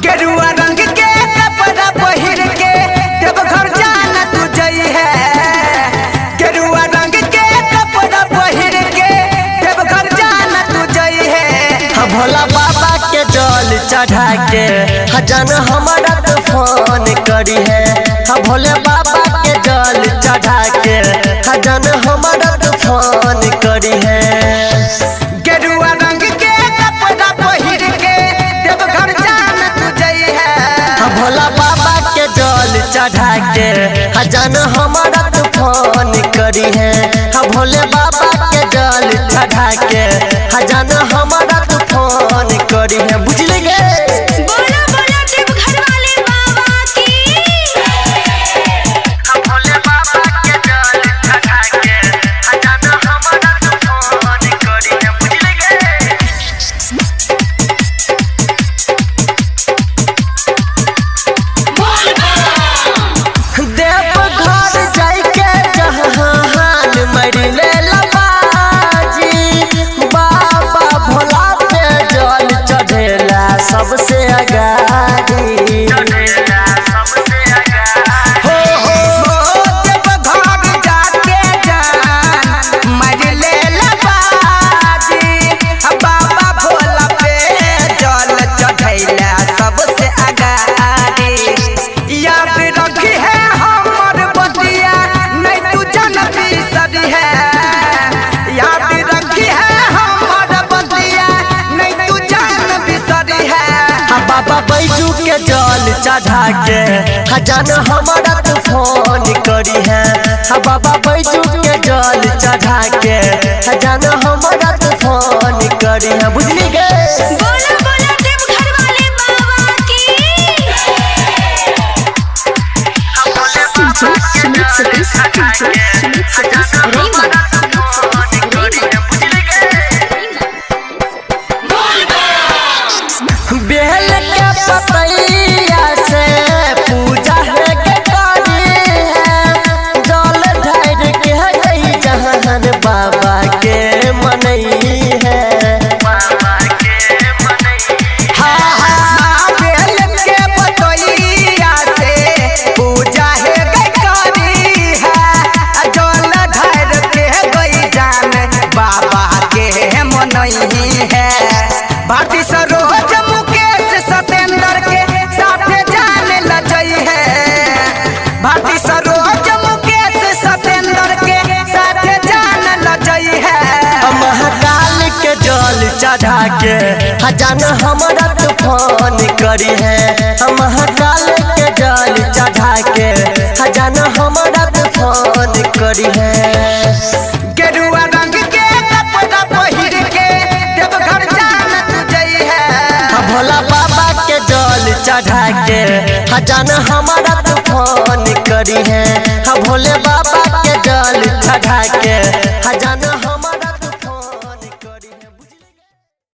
गेरुआ रंग के कपड़ा पहिर के देवघर जाना तू जई है। गेरुआ रंग के कपड़ा पहिर के देवघर जाना तू जई है। भोला बाबा के जल चढ़ा के हजन हमारा तो फोन करी है। भोले बाबा के जल चढ़ा के हजन हमारा तो फोन करी है। गेरुआ रंग के कपड़ा पहिर के देवघर जाना तू जई है। भोला बाबा के जल चढ़ा के हजन हमारा तो फोन करी है। भोले बाबा के जल चढ़ा के हजन हमारा तो फोन करी है। बुझली गे बोला बोला देवघर वाले बाबा की। भोले बाबा के जल चढ़ा के हजन हमारा तो फोन करी है। बुझली गे देवघर जाइके जहाँ हाल मरी ले लबाजी। बाबा भोला पे जल चढ़ेला सबसे अगाड़ी। देवघर जाके जान मर ले लबाजी। बाबा भोला पे जल चढ़ैला सबसे आगाड़ी। याद रखी है हमर बतिया नहीं तू जन बिसरी है। याद रखी है हमर बतिया नहीं तू जन बिसरी है। बाबा बैजू के जल चढ़ा के हजन हमारा तो फोन करी है। बाबा बैजू के जल चढ़ा के हजन हमारा तो फोन करी है। बुझली गे बोला बोला देवघर वाले बाबा की। बेल के पतैया से पूजा है के करी है। जल ढार के गई जहन बाबा के मनई है। बेल के पतैया से पूजा है करी है। जल ढार के गई जान बाबा के मनई है। भारती सरोज मुकेश सतेंद्र के साथे जाने लजई है। भारती सरोज मुकेश सतेंद्र के साथे जाने लजई है। महाकाल के जल चढ़ा के हजन हमारा तो फोन करी है। महाकाल के जल चढ़ा के हजन हमारा तो फोन करी है। गेरुआ रंग के कपड़ा पहिर के देवघर जाना तू जई है। भोला बाबा के जल चढ़ा के हजन हमारा तो फोन करी है। भोले बाबा के जल चढ़ा के हजन